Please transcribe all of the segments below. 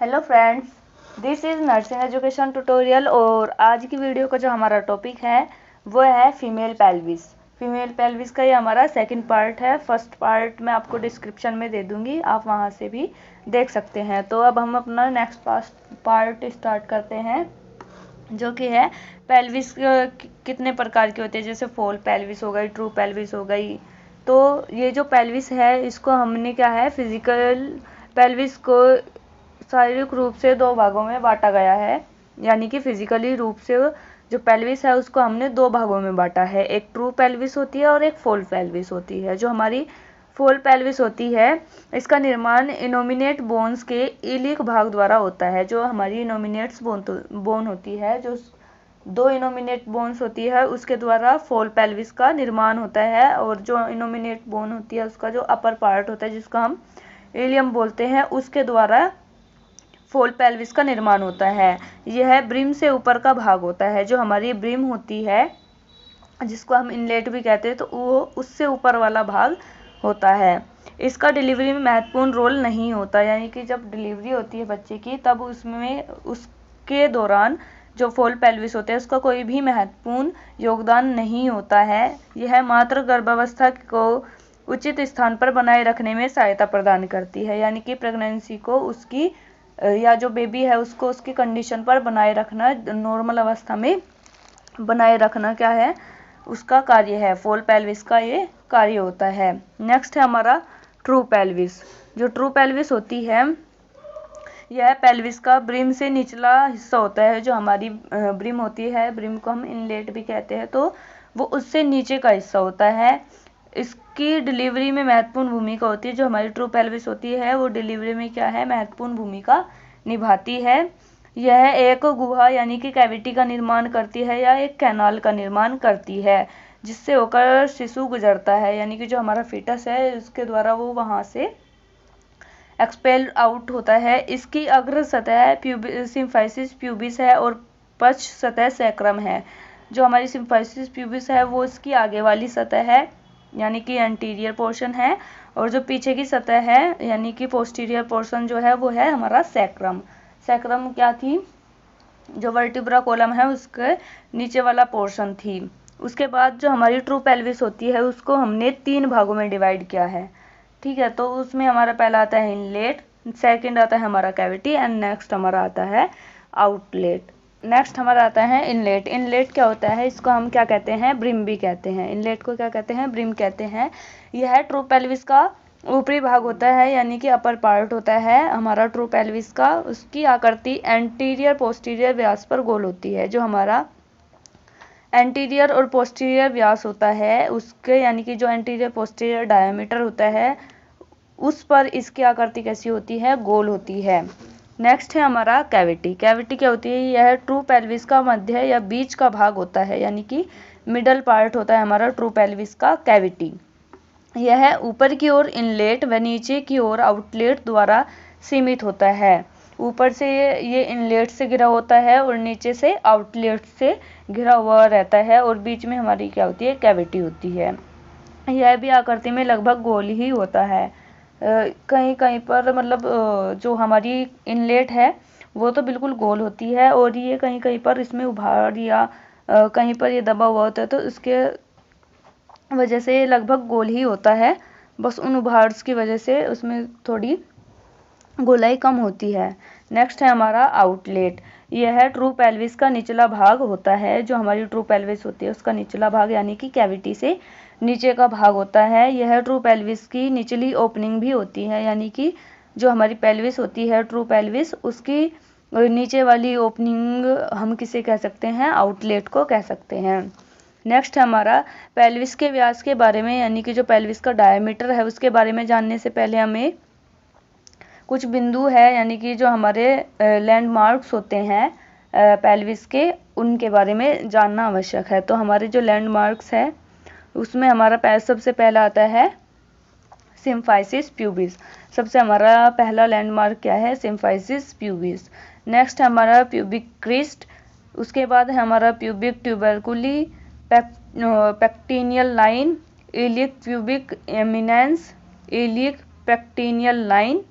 Hello friends, this is nursing education tutorial. और आज की वीडियो का जो हमारा टॉपिक है वो है फीमेल पेल्विस। फीमेल पेल्विस का ये हमारा सेकंड पार्ट है। फर्स्ट पार्ट मैं आपको डिस्क्रिप्शन में दे दूंगी, आप वहाँ से भी देख सकते हैं। तो अब हम अपना नेक्स्ट पार्ट स्टार्ट करते हैं, जो कि है पेल्विस कितने प्रकार की होती है। जैसे फॉल पेल्विस हो गई, ट्रू पेल्विस हो गई। तो ये जो पेल्विस है इसको हमने क्या है, फिजिकल पेल्विस को शारीरिक रूप से दो भागों में बांटा गया है। यानी कि फिजिकली रूप से जो पेल्विस है उसको हमने दो भागों में बांटा है। एक ट्रू पेल्विस होती है और एक फॉल पेल्विस होती है। जो हमारी फॉल पेल्विस होती है इसका निर्माण इनोमिनेट बोन्स के इलिक भाग द्वारा होता है। जो हमारी इनोमिनेट्स बोन होती है, जो दो इनोमिनेट बोन्स होती है उसके द्वारा फॉल पेल्विस का निर्माण होता है। और जो इनोमिनेट बोन होती है उसका जो अपर पार्ट होता है जिसको हम इलियम बोलते हैं, उसके द्वारा फॉल पेल्विस का निर्माण होता है। यह ब्रिम से ऊपर का भाग होता है। जो हमारी ब्रिम होती है जिसको हम इनलेट भी कहते हैं, तो वो उससे ऊपर वाला भाग होता है। इसका डिलीवरी में महत्वपूर्ण रोल नहीं होता। यानी कि जब डिलीवरी होती है बच्चे की तब उसमें उसके दौरान जो फॉल पेल्विस होते हैं उसका कोई भी महत्वपूर्ण योगदान नहीं होता है। यह मात्र गर्भावस्था को उचित स्थान पर बनाए रखने में सहायता प्रदान करती है। यानी कि प्रेगनेंसी को उसकी या जो बेबी है उसको उसकी कंडीशन पर बनाए रखना, नॉर्मल अवस्था में बनाए रखना क्या है, उसका कार्य है। फॉल पेल्विस का ये कार्य होता है। नेक्स्ट है हमारा ट्रू पेल्विस। जो ट्रू पेल्विस होती है यह पेल्विस का ब्रिम से निचला हिस्सा होता है। जो हमारी ब्रिम होती है, ब्रिम को हम इनलेट भी कहते हैं, तो वो उससे नीचे का हिस्सा होता है। इसकी डिलीवरी में महत्वपूर्ण भूमिका होती है। जो हमारी ट्रू पेल्विस होती है वो डिलीवरी में क्या है, महत्वपूर्ण भूमिका निभाती है। यह एक गुहा यानी कि कैविटी का निर्माण करती है या एक कैनाल का निर्माण करती है जिससे होकर शिशु गुजरता है। यानी कि जो हमारा फीटस है उसके द्वारा वो वहाँ से एक्सपेल आउट होता है। इसकी अग्र सतह सिम्फाइसिस प्यूबिस है और पश्च सतह सैक्रम है। जो हमारी सिम्फाइसिस प्यूबिस है वो इसकी आगे वाली सतह है यानी कि एंटीरियर पोर्शन है, और जो पीछे की सतह है यानी कि पोस्टीरियर पोर्शन जो है वो है हमारा सैक्रम। सैक्रम क्या थी, जो वर्टिब्रा कॉलम है उसके नीचे वाला पोर्शन थी। उसके बाद जो हमारी ट्रू पेल्विस होती है उसको हमने तीन भागों में डिवाइड किया है। ठीक है, तो उसमें हमारा पहला आता है इनलेट, सेकंड आता है हमारा कैविटी एंड नेक्स्ट हमारा आता है आउटलेट। नेक्स्ट हमारा आता है इनलेट। इनलेट क्या होता है, इसको हम क्या कहते हैं, ब्रिम भी कहते हैं। इनलेट को क्या कहते हैं, ब्रिम कहते हैं। यह ट्रू पेल्विस का ऊपरी भाग होता है यानी कि अपर पार्ट होता है हमारा ट्रू पेल्विस का। उसकी आकृति एंटीरियर पोस्टीरियर व्यास पर गोल होती है। जो हमारा एंटीरियर और पोस्टीरियर व्यास होता है उसके यानी कि जो एंटीरियर पोस्टीरियर डायमीटर होता है उस पर इसकी आकृति कैसी होती है, गोल होती है। नेक्स्ट है हमारा कैविटी। कैविटी क्या होती है, यह ट्रू पेल्विस का मध्य या बीच का भाग होता है यानी कि मिडल पार्ट होता है हमारा ट्रू पेल्विस का कैविटी। यह ऊपर की ओर इनलेट व नीचे की ओर आउटलेट द्वारा सीमित होता है। ऊपर से ये इनलेट से घिरा होता है और नीचे से आउटलेट से घिरा हुआ रहता है, और बीच में हमारी क्या होती है, कैविटी होती है। यह भी आकृति में लगभग गोल ही होता है। कहीं कहीं पर मतलब जो हमारी इनलेट है वो तो बिल्कुल गोल होती है, और ये कहीं कहीं पर इसमें उभार या कहीं पर ये दबा हुआ होता है, तो इसके वजह से ये लगभग गोल ही होता है। बस उन उभार्स की वजह से उसमें थोड़ी गोलाई कम होती है। नेक्स्ट है हमारा आउटलेट। यह है ट्रू पेल्विस का निचला भाग होता है। जो हमारी ट्रू पेल्विस होती है उसका निचला भाग यानी कि कैविटी से नीचे का भाग होता है। यह ट्रू पेल्विस की निचली ओपनिंग भी होती है। यानी कि जो हमारी पेल्विस होती है ट्रू पेल्विस, उसकी नीचे वाली ओपनिंग हम किसे कह सकते हैं, आउटलेट को कह सकते हैं। नेक्स्ट हमारा पेल्विस के व्यास के बारे में यानी कि जो पेल्विस का डायमीटर है उसके बारे में जानने से पहले हमें कुछ बिंदु है यानी कि जो हमारे लैंडमार्क्स होते हैं पेल्विस के, उनके बारे में जानना आवश्यक है। तो हमारे जो लैंडमार्क्स है उसमें हमारा सबसे पहला आता है सिम्फाइसिस प्यूबिस। सबसे हमारा पहला लैंडमार्क क्या है, सिम्फाइसिस प्यूबिस। नेक्स्ट हमारा प्यूबिक क्रिस्ट। उसके बाद है हमारा pubic tubercle, pectineal line, iliopubic eminence, iliopectineal line,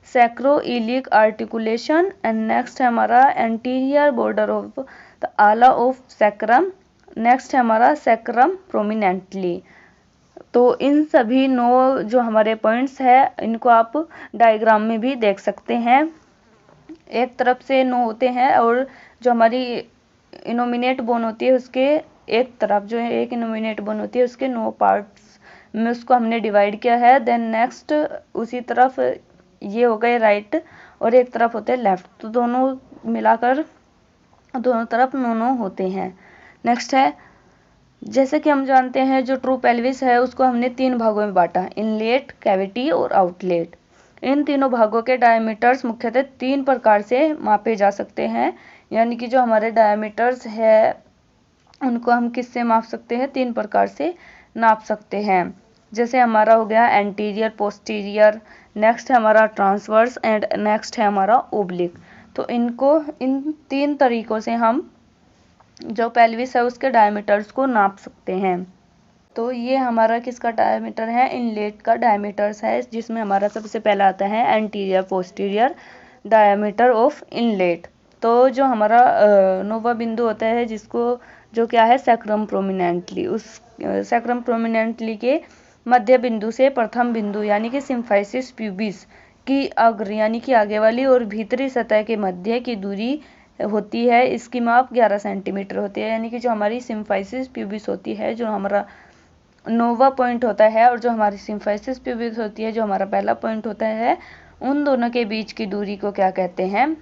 sacroiliac articulation, and next है हमारा anterior border of the ala of sacrum, next है हमारा सैक्रम प्रोमिनेंटली। तो इन सभी 9 जो हमारे पॉइंट्स है इनको आप डायग्राम में भी देख सकते हैं। एक तरफ से 9 होते हैं और जो हमारी इनोमिनेट बोन होती है उसके एक तरफ जो है एक इनोमिनेट बोन होती है उसके 9 पार्ट्स में उसको हमने डिवाइड किया है। देन नेक्स्ट उसी तरफ ये हो गए राइट और एक तरफ होते हैं लेफ्ट, तो दोनों मिलाकर दोनों तरफ 9 होते हैं। नेक्स्ट है, जैसे कि हम जानते हैं जो ट्रू पेल्विस है उसको हमने 3 भागों में बांटा, इनलेट, कैविटी और आउटलेट। इन तीनों भागों के डायमीटर्स मुख्यतः 3 प्रकार से मापे जा सकते हैं, यानी कि जो हमारे डायमीटर्स है उनको हम किससे माप सकते हैं, 3 प्रकार से नाप सकते हैं। जैसे हमारा हो गया एंटीरियर, पोस्टीरियर, नेक्स्ट है हमारा ट्रांसवर्स एंड नेक्स्ट है हमारा ओब्लिक। तो इनको इन 3 तरीकों से हम जो पेल्विस है उसके डायमीटर्स को नाप सकते हैं। तो ये हमारा किसका डायमीटर है, इनलेट का डायमीटर्स है, जिसमें हमारा सबसे पहला आता है anterior posterior diameter of inlet. तो जो हमारा नोवा बिंदु होता है जिसको जो क्या है सैक्रम प्रोमिनेंटली, उस सैक्रम प्रोमिनेंटली के मध्य बिंदु से प्रथम बिंदु यानी कि सिम्फाइसिस प्यूबिस की अग्र यानी कि आगे वाली और भीतरी सतह के मध्य की दूरी होती है, इसकी माप 11 सेंटीमीटर होती है। यानी कि जो हमारी सिम्फाइसिस प्यूबिस होती है जो हमारा नोवा पॉइंट होता है और जो हमारी सिम्फाइसिस प्यूबिस होती है जो हमारा पहला पॉइंट होता है, उन दोनों के बीच की दूरी को क्या कहते हैं,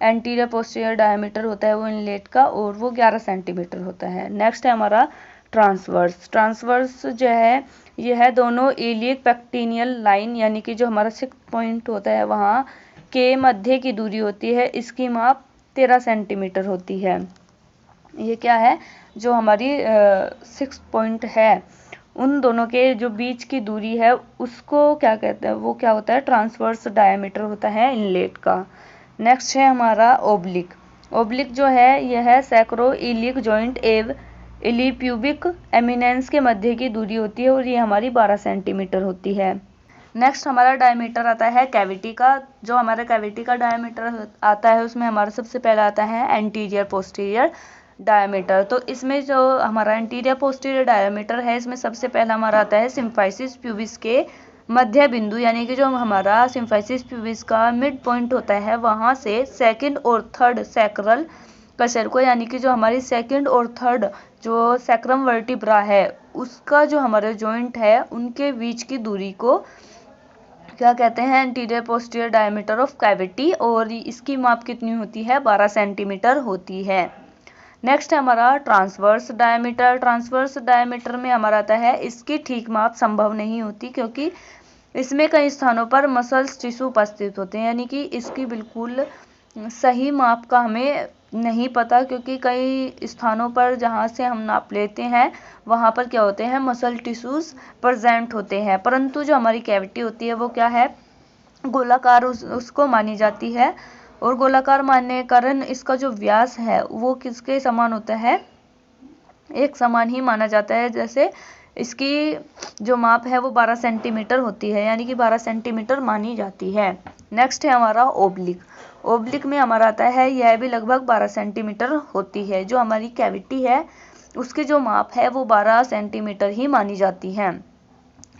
एंटीरियर पोस्टीरियर डायमीटर होता है वो इनलेट का और वो 11 सेंटीमीटर होता है। नेक्स्ट है हमारा ट्रांसवर्स। ट्रांसवर्स जो है ये है दोनों इलियक पेक्टिनियल लाइन यानी कि जो हमारा 6 पॉइंट होता है वहाँ के मध्य की दूरी होती है, इसकी माप 13 सेंटीमीटर होती है। ये क्या है, जो हमारी 6 पॉइंट है उन दोनों के जो बीच की दूरी है उसको क्या कहते हैं, वो क्या होता है ट्रांसवर्स डायमीटर होता है इनलेट का। नेक्स्ट है हमारा ओब्लिक। ओब्लिक जो है यह है सैक्रोइलिक जॉइंट एव इलिप्यूबिक एमिनेंस के मध्य की दूरी होती है और ये हमारी 12 सेंटीमीटर होती है। नेक्स्ट हमारा डायमीटर आता है कैविटी का। जो हमारा कैविटी का डायमीटर आता है उसमें हमारा सबसे पहला आता है एंटीरियर पोस्टीरियर डायमीटर। तो इसमें जो हमारा एंटीरियर पोस्टीरियर डायमीटर है इसमें सबसे पहला हमारा आता है सिम्फाइसिस प्यूबिस के मध्य बिंदु यानी कि जो हमारा सिम्फाइसिस प्यूबिस का मिड पॉइंट होता है वहाँ से सेकंड और थर्ड सैक्रल कशर को यानी कि जो हमारी सेकंड और थर्ड जो सैक्रम वर्टिब्रा है उसका जो हमारा जॉइंट है उनके बीच की दूरी को क्या कहते हैं, anterior posterior diameter of cavity, और इसकी माप कितनी होती है, 12 सेंटीमीटर होती है। नेक्स्ट है हमारा ट्रांसवर्स डायमीटर। ट्रांसवर्स डायमीटर में हमारा आता है इसकी ठीक माप संभव नहीं होती क्योंकि इसमें कई स्थानों पर मसल्स टिश्यू उपस्थित होते हैं, यानी कि इसकी बिल्कुल सही माप का हमें नहीं पता क्योंकि कई स्थानों पर जहाँ से हम नाप लेते हैं वहाँ पर क्या होते हैं मसल टिश्यूज प्रेजेंट होते हैं, परंतु जो हमारी कैविटी होती है वो क्या है गोलाकार उसको मानी जाती है और गोलाकार मानने के कारण इसका जो व्यास है वो किसके समान होता है, एक समान ही माना जाता है। जैसे इसकी जो माप है वो 12 सेंटीमीटर होती है यानी कि 12 सेंटीमीटर मानी जाती है। नेक्स्ट है हमारा ओब्लिक। ओब्लिक में हमारा आता है यह भी लगभग 12 सेंटीमीटर होती है। जो हमारी कैविटी है उसकी जो माप है वो 12 सेंटीमीटर ही मानी जाती है।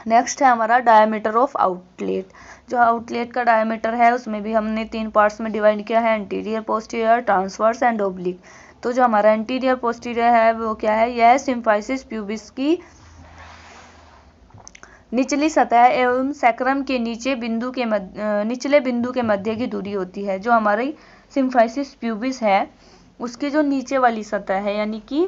नेक्स्ट है हमारा डायमीटर ऑफ आउटलेट। जो आउटलेट का डायमीटर है उसमें भी हमने 3 पार्ट्स में डिवाइड किया है, anterior posterior transverse and oblique. तो जो हमारा एंटीरियर पोस्टीरियर है वो क्या है, यह सिम्फाइसिस प्यूबिस की निचली सतह एवं सैक्रम के निचले बिंदु के मध्य की दूरी होती है। जो हमारी सिम्फाइसिस प्यूबिस है उसकी जो नीचे वाली सतह है यानी कि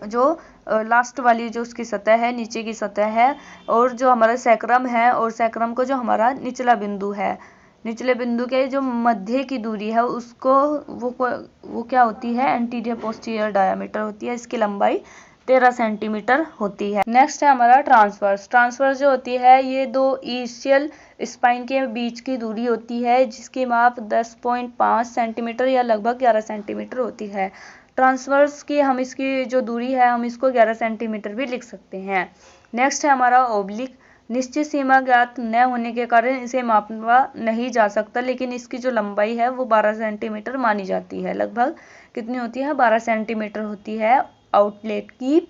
जो लास्ट वाली जो उसकी सतह है नीचे की सतह है, और जो हमारा सैक्रम है और सैक्रम को जो हमारा निचला बिंदु है, निचले बिंदु के जो मध्य की दूरी है उसको वो क्या होती है एंटीरियर पोस्टीरियर डायमीटर होती है। इसकी लंबाई 13 सेंटीमीटर होती है। नेक्स्ट है हमारा ट्रांसवर्स। ट्रांसवर्स जो होती है ये 2 ईसियल स्पाइन के बीच की दूरी होती है जिसकी माप 10.5 सेंटीमीटर या लगभग 11 सेंटीमीटर होती है। ट्रांसवर्स की हम इसकी जो दूरी है हम इसको 11 सेंटीमीटर भी लिख सकते हैं। नेक्स्ट है हमारा ओब्लिक। निश्चित सीमा ज्ञात न होने के कारण इसे मापा नहीं जा सकता, लेकिन इसकी जो लंबाई है वो 12 सेंटीमीटर मानी जाती है। लगभग कितनी होती है? 12 सेंटीमीटर होती है आउटलेट की।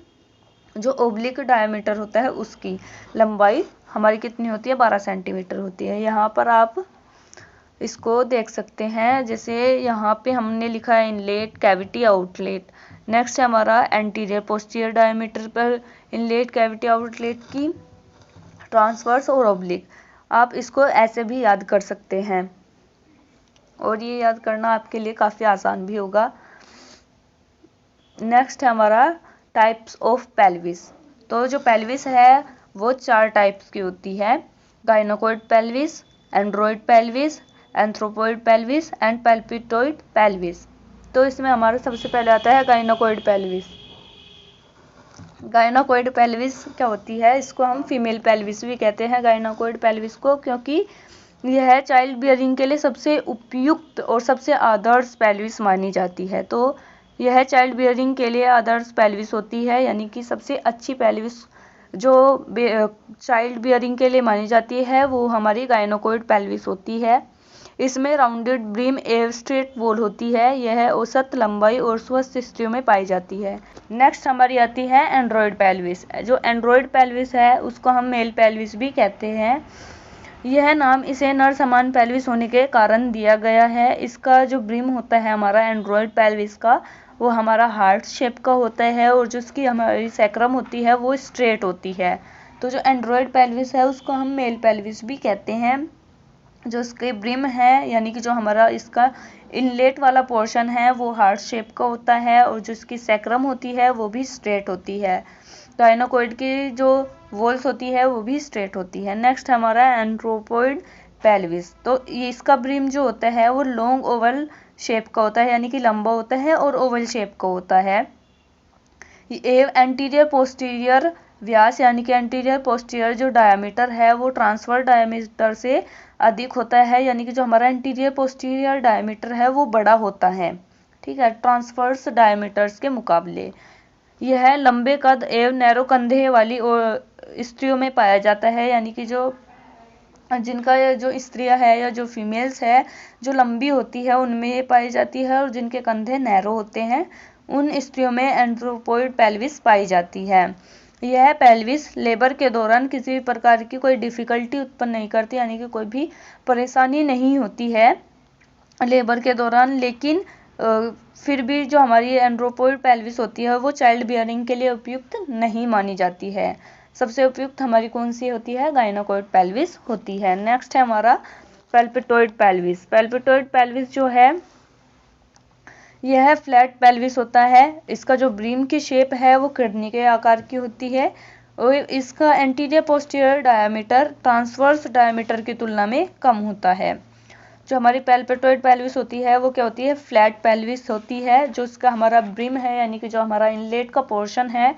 जो ओब्लिक डायमीटर होता है उसकी लंबाई हमारी कितनी होती है? 12 सेंटीमीटर होती है। यहाँ पर आप इसको देख सकते हैं, जैसे यहाँ पे हमने लिखा है इनलेट, कैविटी, आउटलेट। नेक्स्ट है हमारा एंटीरियर पोस्टीरियर डायमीटर पर इनलेट, कैविटी, आउटलेट की ट्रांसवर्स और ओब्लिक। आप इसको ऐसे भी याद कर सकते हैं और ये याद करना आपके लिए काफ़ी आसान भी होगा। नेक्स्ट है हमारा टाइप्स ऑफ पेल्विस। तो जो पेल्विस है वो 4 टाइप्स की होती है: gynecoid pelvis, android pelvis, anthropoid pelvis and platypelloid pelvis. तो इसमें हमारा सबसे पहले आता है गाइनोकॉइड पेल्विस। गाइनोकॉइड पेल्विस क्या होती है? इसको हम फीमेल पेल्विस भी कहते हैं गाइनोकॉइड पेल्विस को, क्योंकि यह चाइल्ड बियरिंग के लिए सबसे उपयुक्त और सबसे आदर्श पेल्विस मानी जाती है। तो यह चाइल्ड बियरिंग के लिए आदर्श पेल्विस होती है, यानी कि सबसे अच्छी पेल्विस जो चाइल्ड बियरिंग के लिए मानी जाती है वो हमारी गाइनोकॉइड पेल्विस होती है। इसमें राउंडेड ब्रिम एवं स्ट्रेट वॉल होती है। यह औसत लंबाई और स्वस्थ स्त्रियों में पाई जाती है। नेक्स्ट हमारी आती है एंड्रॉइड पेल्विस। जो एंड्रॉइड पेल्विस है उसको हम मेल पेल्विस भी कहते हैं। यह नाम इसे नर समान पेल्विस होने के कारण दिया गया है। इसका जो ब्रिम होता है हमारा एंड्रॉइड पेल्विस का, वो हमारा हार्ट शेप का होता है और जो उसकी हमारी सैक्रम होती है वो स्ट्रेट होती है। तो जो एंड्रॉइड पेल्विस है उसको हम मेल पेल्विस भी कहते हैं। जो इसके ब्रिम है, यानी कि जो हमारा इसका इनलेट वाला पोर्शन है वो हार्ट शेप का होता है और जो इसकी सैक्रम होती है वो भी स्ट्रेट होती है। गाइनोकॉइड की जो वॉल्स होती है वो भी स्ट्रेट होती है। नेक्स्ट हमारा एंथ्रोपॉइड पेल्विस। तो ये इसका ब्रिम जो होता है वो लॉन्ग ओवल शेप का होता है, यानी कि लंबा होता है और ओवल शेप का होता है। एंटीरियर पोस्टीरियर व्यास, यानी कि एंटीरियर पोस्टीरियर जो डायमीटर है वो ट्रांसफर डायमीटर से अधिक होता है, यानी कि जो हमारा एंटीरियर पोस्टीरियर डायमीटर है वो बड़ा होता है, ठीक है, ट्रांसफर्स डायमीटर्स के मुकाबले। यह लंबे कद एवं नैरो कंधे वाली स्त्रियों में पाया जाता है, यानी कि जो जिनका जो स्त्रियां है या जो फीमेल्स है जो लंबी होती है उनमें ये पाई जाती है, और जिनके कंधे नैरो होते हैं उन स्त्रियों में एंथ्रोपॉइड पेल्विस पाई जाती है। यह पेल्विस लेबर के दौरान किसी भी प्रकार की कोई डिफिकल्टी उत्पन्न नहीं करती, यानी कि कोई भी परेशानी नहीं होती है लेबर के दौरान। लेकिन फिर भी जो हमारी एंथ्रोपॉइड पेल्विस होती है वो चाइल्ड बियरिंग के लिए उपयुक्त नहीं मानी जाती है। सबसे उपयुक्त हमारी कौन सी होती है? गाइनोकॉइड पेल्विस होती है। नेक्स्ट है हमारा पैल्पिटॉइड पेल्विस। पैल्पिटॉइड पेल्विस जो है यह फ्लैट पेल्विस होता है। इसका जो ब्रीम की शेप है वो किडनी के आकार की होती है और इसका anterior posterior diameter transverse diameter की तुलना में कम होता है। जो हमारी पैल्पिटॉइड पेल्विस होती है वो क्या होती है? फ्लैट पेल्विस होती है। जो इसका हमारा ब्रिम है, यानी कि जो हमारा इनलेट का पोर्शन है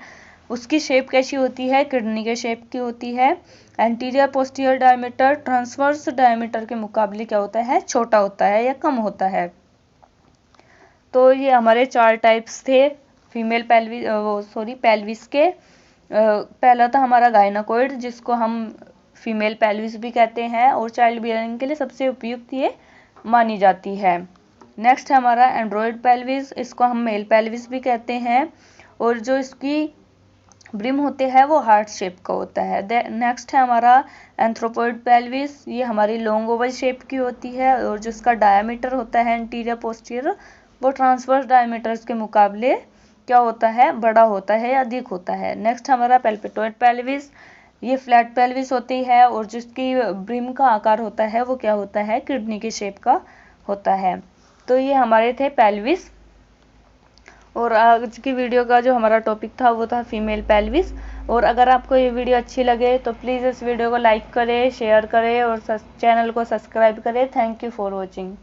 उसकी शेप कैसी होती है? किडनी के शेप की होती है। Anterior posterior diameter transverse diameter के मुकाबले क्या होता है? छोटा होता है या कम होता है। तो ये हमारे 4 टाइप्स थे फीमेल पेल्विस के। पहला था हमारा गाइनोकॉइड, जिसको हम फीमेल पेल्विस भी कहते हैं और चाइल्ड बियरिंग के लिए सबसे उपयुक्त ये मानी जाती है। नेक्स्ट है हमारा एंड्रॉइड पेल्विस, इसको हम मेल पेल्विस भी कहते हैं और जो इसकी ब्रिम होते हैं वो हार्ट शेप का होता है। नेक्स्ट है हमारा एंथ्रोपॉइड पेल्विस, ये हमारी लॉन्ग ओवल शेप की होती है और जो इसका डायमीटर होता है एंटीरियर पोस्टीरियर वो ट्रांसवर्स डायमीटर्स के मुकाबले क्या होता है? बड़ा होता है या अधिक होता है। नेक्स्ट हमारा पैल्पिटॉइड पेल्विस, ये फ्लैट पेल्विस होती है और जिसकी ब्रिम का आकार होता है वो क्या होता है? किडनी के शेप का होता है। तो ये हमारे थे पेल्विस और आज की वीडियो का जो हमारा टॉपिक था वो था फीमेल पेल्विस। और अगर आपको ये वीडियो अच्छी लगे तो प्लीज़ इस वीडियो को लाइक करें, शेयर करें और चैनल को सब्सक्राइब करें। Thank you for watching.